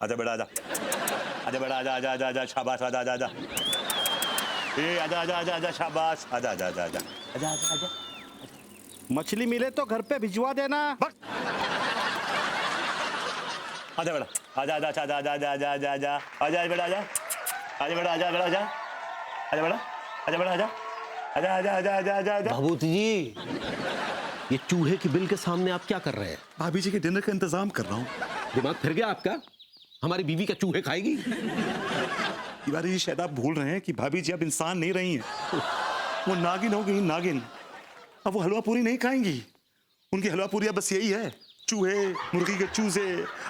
आजा बेटा आजा, आजा बेटा आजा आजा आजा आजा, शाबाश, आजा आजा आजा, ए आजा आजा आजा आजा, शाबाश, आजा आजा आजा आजा आजा आजा आजा। मछली मिले तो घर पे भिजवा देना। आजा बेटा आजा आजा आजा आजा आजा आजा आजा आजा आजा बेटा आजा, आजा बेटा आजा बेटा आजा, आजा बेटा आजा बेटा आजा, आजा आजा आजा आजा आजा आजा। भाभूति जी, ये चूहे की बिल के सामने आप क्या कर रहे हैं? भाभी जी के डिनर का इंतजाम कर रहा हूँ। दिमाग फिर गया आपका? हमारी बीवी का चूहे खाएगी? तिवारी जी शायद आप भूल रहे हैं कि भाभी जी अब इंसान नहीं रही हैं, वो नागिन हो गई, नागिन। अब वो हलवा पूरी नहीं खाएंगी, उनकी हलवा पूरी अब बस यही है, चूहे, मुर्गी के चूजे,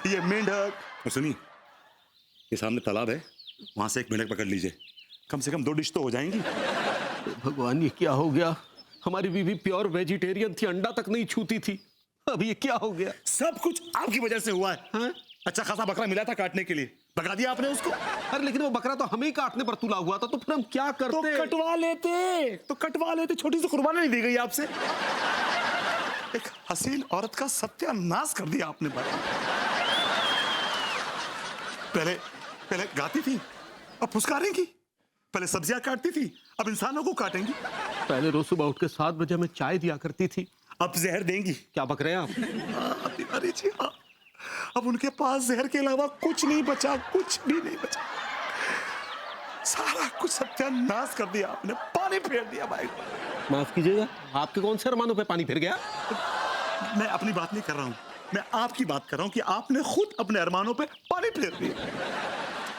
ये मेंढक। और सुनिए, ये सामने तालाब है, वहां से एक मेंढक पकड़ लीजिए, कम से कम 2 डिश तो हो जाएंगी। भगवान, ये क्या हो गया? हमारी बीवी प्योर वेजिटेरियन थी, अंडा तक नहीं छूती थी, अब ये क्या हो गया? सब कुछ आपकी वजह से हुआ है। हाँ? अच्छा खासा बकरा मिला था काटने के लिए, भगा दिया आपने उसको। अरे लेकिन वो बकरा तो हमें ही काटने पर तुला हुआ था, तो फिर हम क्या करते? तो कटवा लेते, छोटी सी कुर्बानी नहीं दी गई आपसे। एक हसीन औरत का सत्यानाश कर दिया आपने। पहले पहले गाती थी, अब फुसकारेंगी। पहले सब्जियां काटती थी, अब इंसानों को काटेंगी। पहले रोज सुबह उठ के 7 बजे हमें चाय दिया करती थी, अब जहर देंगी। क्या बक रहे हैं आप? हाँ, तिवारी जी, हाँ। अब उनके पास जहर के अलावा कुछ नहीं बचा, कुछ भी नहीं बचा। सारा कुछ सत्यानाश कर दिया आपने, पानी फेर दिया भाई। माफ कीजिएगा, आपके कौन से अरमानों पे पानी फिर गया? मैं अपनी बात नहीं कर रहा हूँ, मैं आपकी बात कर रहा हूँ कि आपने खुद अपने अरमानों पे पानी फेर दिया।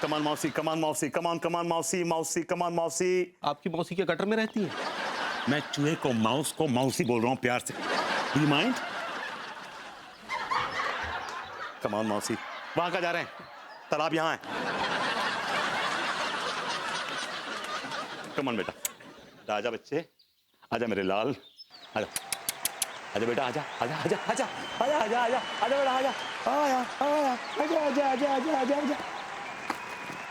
कमान मौसी, कमान मौसी, कमान कमान मौसी, मौसी कमान मौसी। आपकी मौसी क्या गटर में रहती है? मैं चूहे को मौसी बोल रहा हूँ प्यार से। Do you mind? कमान मौसी। वहां का जा रहे हैं? तालाब यहाँ है। कमान बेटा, आजा बच्चे, आजा मेरे लाल, आजा, आजा बेटा, आजा, आजा, आजा, आजा, आजा, आजा, आजा, आजा बेटा, आजा, आया, आया, आजा, आजा, आजा, आजा, आजा, आजा।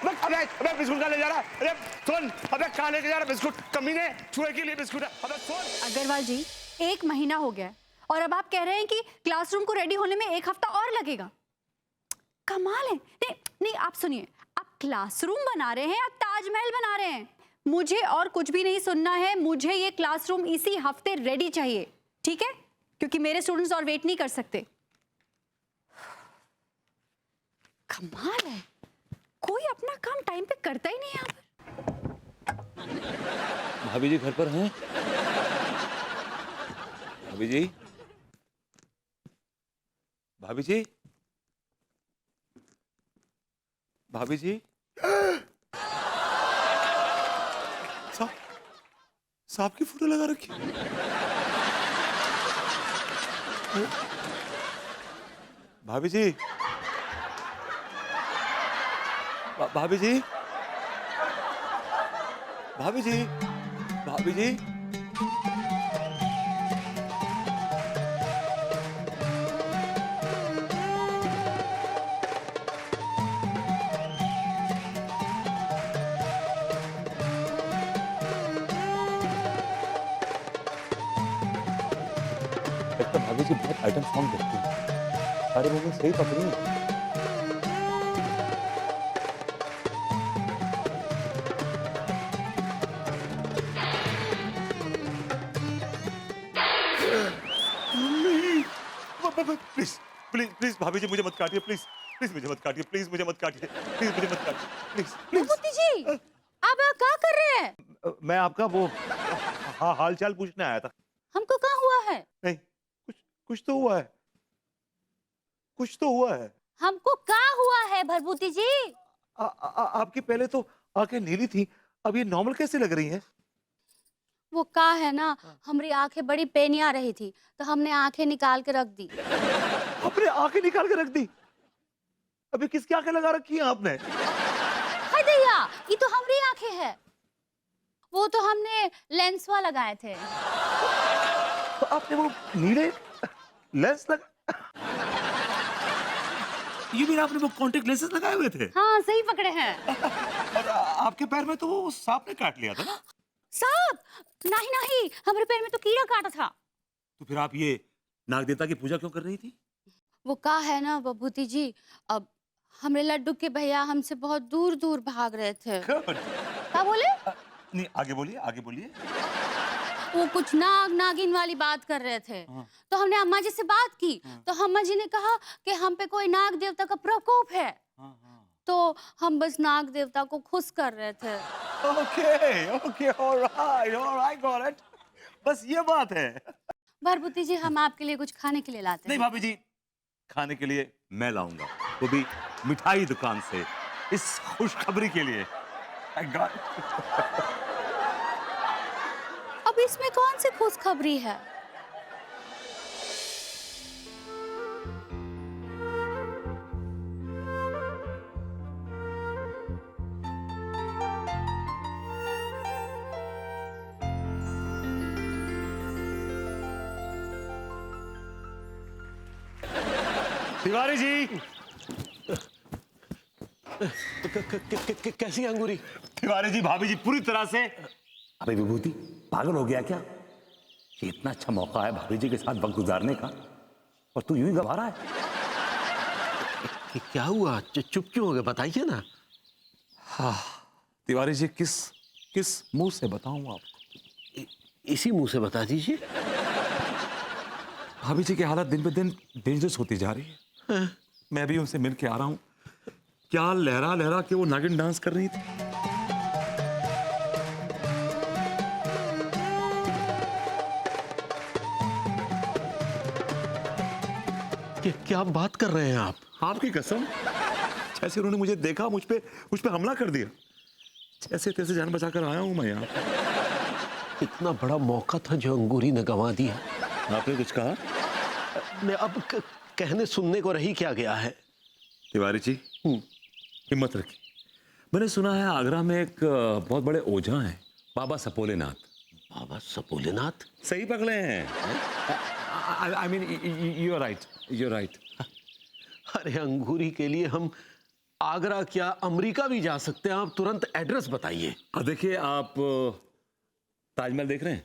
अबे, अबे बिस्कुट कहाँ ले जा रहा है? अरे सुन, अबे कहाँ लेके जा रहा है बिस्कुट? कमीने, चूहे के लिए बिस्कुट है। अबे सुन। अग्रवाल जी, 1 महीना हो गया है और अब आप कह रहे हैं कि क्लासरूम को रेडी होने में 1 हफ्ता और लगेगा। कमाल है। नहीं नहीं, आप सुनिए, आप क्लासरूम बना रहे हैं या ताजमहल बना रहे हैं? मुझे और कुछ भी नहीं सुनना है, मुझे ये क्लासरूम इसी हफ्ते रेडी चाहिए, ठीक है? क्योंकि मेरे स्टूडेंट्स और वेट नहीं कर सकते। कमाल है, कोई अपना काम टाइम पे करता ही नहीं है यहाँ पर। भाभी जी घर पर हैं? भाभी जी, भाभी जी, भाभी जी। सांप की फोटो लगा रखी। भाभी जी, भाभी जी, भाभी जी, भाभी जी। लगता भाभी जी बहुत आइटम सॉन्ग करती हैं, सारे लोग सही पकड़ी हैं। प्लीज प्लीज प्लीज भाभी जी मुझे मत काटिए, प्लीज प्लीज मुझे मत काटिए, प्लीज मुझे मत काटिए, प्लीज मुझे मत काटिए, प्लीज प्लीज। भूपति जी, आप क्या कर रहे हैं? मैं आपका वो हाल चाल पूछने आया था। हमको क्या हुआ है? नहीं, कुछ तो हुआ है, कुछ तो हुआ है। हमको क्या हुआ है भरभूति जी? आपकी पहले तो आंखें नीली थी, अब ये नॉर्मल कैसे लग रही हैं? वो का है ना, हमारी आंखें बड़ी पेनी आ रही थी तो हमने आंखें निकाल के रख दी। आपने आंखें निकाल के रख दी? अभी किसकी आंखें लगा रखी हैं आपने? हाय दैया, ये तो हमारी आंखें है। वो तो हमने लेंसवा लगाए थे। तो आपने वो नीले लेंस लगा, ये भी आपने वो कॉन्टेक्ट लेंसेज लगाए हुए थे? हाँ, सही पकड़े हैं। और आपके पैर में तो वो सांप ने काट लिया था ना? सांप? नहीं नहीं, हमारे पैर में तो कीड़ा काटा था। तो फिर आप ये नाग देवता की पूजा क्यों कर रही थी? वो का है ना बबूती जी, अब हमरे लड्डू के भैया हमसे बहुत दूर दूर भाग रहे थे। Good. क्या बोले? नहीं, आगे बोलिए, आगे बोलिए। वो कुछ नाग नागिन वाली बात कर रहे थे। तो हमने अम्मा जी से बात की, तो अम्मा जी ने कहा कि हम पे कोई नाग देवता का प्रकोप है। तो हम बस नाग देवता को खुश कर रहे थे। Okay, all right, got it. बस ये बात है। भरभूति जी, हम आपके लिए कुछ खाने के लिए लाते नहीं हैं। भाभी जी, खाने के लिए मैं लाऊंगा, वो भी मिठाई दुकान से, इस खुशखबरी के लिए। I got it. अब इसमें कौन सी खुशखबरी है? तिवारी जी, कैसी अंगूरी? तिवारी जी, भाभी जी पूरी तरह से। अबे विभूति, पागल हो गया क्या? ये इतना अच्छा मौका है भाभी जी के साथ वक्त गुजारने का, और तू यूं ही गवा रहा है। क्या हुआ? चुप क्यों हो गए? बताइए ना। हाँ, तिवारी जी, किस मुंह से बताऊं आपको? इसी मुंह से बता दीजिए। भाभी जी की हालत दिन पे दिन डेंजरस होती जा रही है। मैं भी उनसे मिल के आ रहा हूं। क्या लहरा लहरा के वो नागिन डांस कर रही थी। क्या बात कर रहे हैं आप? आपकी कसम, जैसे उन्होंने मुझे देखा, मुझ पे हमला कर दिया। जैसे तैसे जान बचाकर आया हूं मैं यहाँ। इतना बड़ा मौका था जो अंगूरी ने गंवा दिया। आपने कुछ कहा? मैं अब कहने सुनने को रही क्या गया है। तिवारी जी, हिम्मत रखिए। मैंने सुना है आगरा में एक बहुत बड़े ओझा हैं, बाबा सपोलेनाथ। बाबा सपोलेनाथ? सही पकड़े हैं। I mean, you're right. अरे अंगूरी के लिए हम आगरा क्या अमेरिका भी जा सकते हैं। आप तुरंत एड्रेस बताइए। देखिए, आप ताजमहल देख रहे हैं?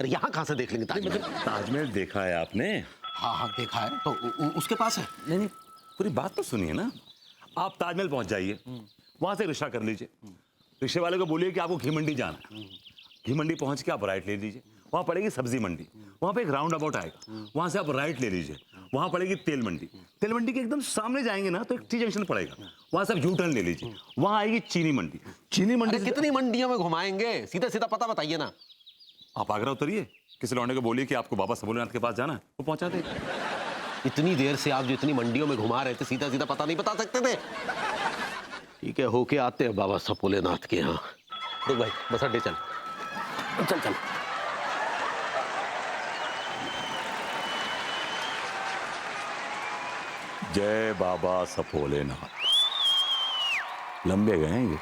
अरे यहाँ कहाँ से देख लेंगे ताजमहल? ताजमहल देखा है आपने? हाँ देखा है। तो उसके पास है? नहीं, पूरी बात तो सुनिए ना। आप ताजमहल पहुंच जाइए, वहां से रिक्शा कर लीजिए। रिक्शे वाले को बोलिए कि आपको घी मंडी जाना है। घी मंडी पहुंच के आप राइट ले लीजिए, वहां पड़ेगी सब्जी मंडी। वहां पे एक राउंड अबाउट आएगा, वहां से आप राइट ले लीजिए, वहां पड़ेगी तेल मंडी। तेल मंडी के एकदम सामने जाएंगे ना तो एक टी जंक्शन पड़ेगा, वहां से आप यू टर्न ले लीजिए, वहां आएगी चीनी मंडी। चीनी मंडी अरे कितनी मंडियों में घुमाएंगे? सीधा सीधा पता बताइए ना। आप आगरा उतरिए, किसी लौंडे को बोलिए कि आपको बाबा सबोलेनाथ के पास जाना है, वो पहुंचा देगा। इतनी देर से आप जो इतनी मंडियों में घुमा रहे थे, सीधा सीधा पता नहीं बता सकते थे? ठीक है, होके आते हैं बाबा सपोलेनाथ के यहाँ। देख भाई, बस अड्डे चल चल चल। जय बाबा सपोलेनाथ। लंबे गए हैं ये।